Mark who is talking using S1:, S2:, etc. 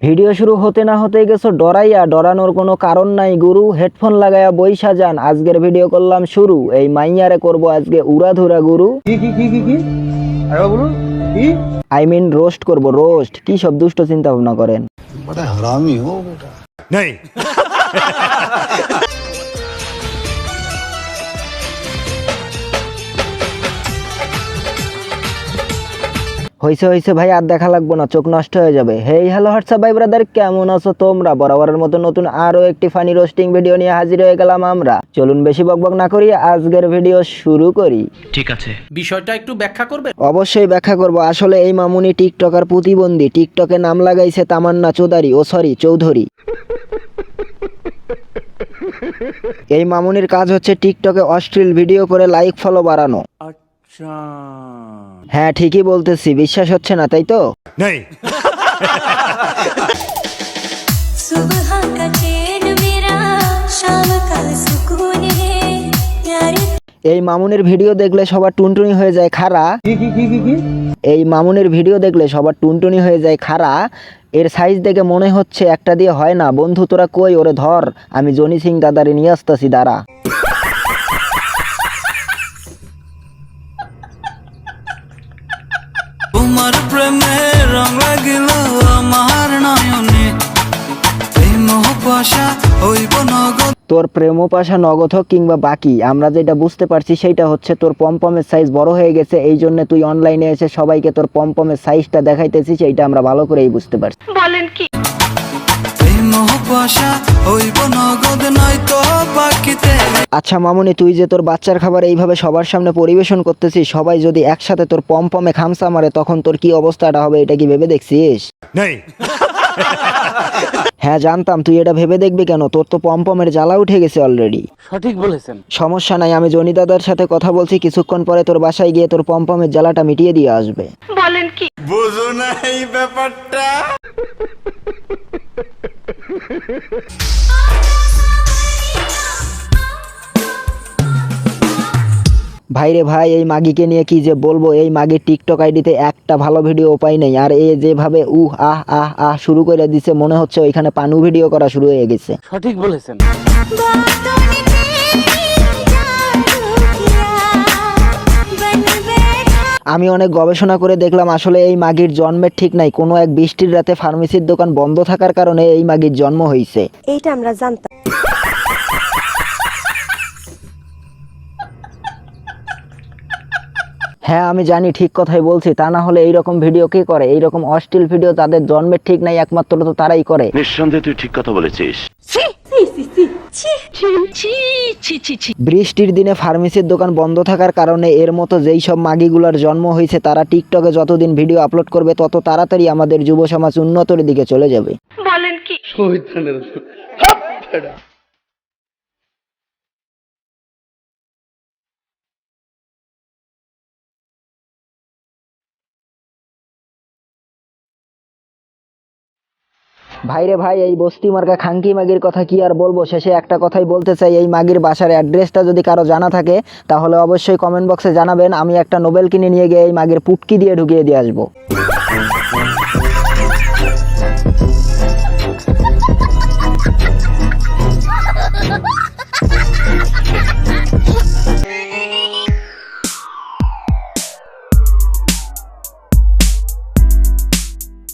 S1: Video শুরু হতে না হতেই গেছো ডরাইয়া, ডরানোর কোনো কারণ নাই গুরু। হেডফোন লাগায়া বইসা যান, আজকের ভিডিও করলাম শুরু। এই মাইয়ারে করব আজকে উড়াধুরা গুরু।
S2: কি আরে বলুন কি
S1: আই মিন রোস্ট করব, রোস্ট। কি সব দুষ্ট চিন্তা ভাবনা করেন?
S3: बड़ा हरामी हो बेटा।
S4: नहीं।
S1: হইছে হইছে ভাই, আর দেখা লাগবো না, চোখ নষ্ট হয়ে যাবে। হেই হ্যালো হোয়াটসঅ্যাপ ভাই ব্রাদার, কেমন আছো তোমরা? বরাবরের মতো নতুন আরো একটি ফানি রোস্টিং ভিডিও নিয়ে হাজির হয়ে গেলাম আমরা। চলুন বেশি বকবক না করি, আজকের ভিডিও শুরু করি।
S5: ঠিক আছে, বিষয়টা একটু ব্যাখ্যা করবে?
S1: অবশ্যই ব্যাখ্যা করব। আসলে এই মামুনি টিকটকার প্রতিবন্ধী। টিকটকে নাম লাগাইছে তামান্না চৌধুরী। এই মামুনির কাজ হচ্ছে টিকটকে অশ্লীল ভিডিও করে লাইক ফলো বাড়ানো। হ্যাঁ ঠিকই বলতেছি, বিশ্বাস হচ্ছে না তাই তো?
S4: नहीं।
S6: सुबह का चैन मेरा शाम का सुकून है यार।
S1: এই মামুনির ভিডিও দেখলে সবার টুনটুনি হয়ে যায় খাড়া।
S2: কি
S1: এই মামুনির ভিডিও দেখলে সবার টুনটুনি হয়ে যায় খাড়া। এর সাইজ দেখে মনে হচ্ছে একটা দিয়ে হয় না। বন্ধু তোরা কই, ওরে ধর, আমি জনি সিং দাদারে নিয়ে আসতেছি, দাঁড়া।
S7: তোমার প্রেমে রং লাগিল আমার নয়নে, এই মোহ কুয়াশা হইব নগদ।
S1: তোর প্রেমপাশা নগদ হোক কিংবা বাকি, আমরা যেটা বুঝতে পারছি সেইটা হচ্ছে তোর পমপমের সাইজ বড় হয়ে গেছে। এই জন্য তুই অনলাইনে এসে সবাইকে তোর পমপমের সাইজটা দেখাইতেছিস, এইটা আমরা ভালো করেই বুঝতে পারছি।
S7: এই মোহ কুয়াশা হইব নগদ নয়তো বাকিতে।
S1: আচ্ছা মামুনি, তুই যে তোর বাচ্চার খাবার এইভাবে সবার সামনে পরিবেশন করতেছিস, সবাই যদি একসাথে তোর পমপমে খামসা মারে তখন তোর কি অবস্থাটা হবে, এটা কি ভেবে দেখছিস?
S4: नहीं।
S1: হ্যাঁ জানতাম, তুই এটা ভেবে দেখবি কেন? তোর তো পমপমের জ্বালা উঠে গেছে অলরেডি।
S2: সঠিক বলেছেন।
S1: সমস্যা নাই, আমি জনি দাদার সাথে কথা বলছি, কিছুক্ষণ পরে তোর বাসায় গিয়ে তোর পমপমের জ্বালাটা মিটিয়ে দিয়ে আসবে।
S7: বুঝো না এই ব্যাপারটা।
S1: ভাইরে ভাই, এই মাগিকে নিয়ে কি যে বলবো। এই মাগির টিকটক আইডিতে একটা ভালো ভিডিও পাই নাই। আর এ যেভাবে আহ আহ আহ শুরু করে দিছে, মনে হচ্ছে ওইখানে পানু ভিডিও করা শুরু হয়ে গেছে।
S2: সঠিক বলেছেন।
S6: बातों ने जादू किया बन बैठा।
S1: আমি অনেক গবেষণা করে দেখলাম, আসলে এই মাগির জন্মের ঠিক নাই। কোনো এক বৃষ্টির রাতে ফার্মেসির দোকান বন্ধ থাকার কারণে এই মাগির জন্ম হয়েছে।
S8: এইটা আমরা জানতাম।
S1: হ্যাঁ আমি জানি, ঠিক কথাই বলছি। তা না হলে এইরকম ভিডিও কে করে? এইরকম অশ্লীল ভিডিও তাদের জন্মের ঠিক নাই, একমাত্র তো তারাই করে।
S9: নিঃসন্দেহে তুই ঠিক কথা বলেছিস।
S1: বৃষ্টির দিনে ফার্মেসির দোকান বন্ধ থাকার কারণে এর মতো যেই সব মাগিগুলার জন্ম হয়েছে, তারা টিকটকে যতদিন ভিডিও আপলোড করবে তত তাড়াতাড়ি আমাদের যুব সমাজ উন্নতির দিকে চলে যাবে। ভাইরে ভাই, এই বস্তি মার্কা খাঙ্কি মাগির কথা কি আর বলবো। শেষে একটা কথাই বলতে চাই, এই মাগির বাসার অ্যাড্রেসটা যদি কারো জানা থাকে তাহলে অবশ্যই কমেন্ট বক্সে জানাবেন। আমি একটা নোবেল কিনে নিয়ে গিয়ে এই মাগির পুটকি দিয়ে ঢুকিয়ে দিয়ে আসবো।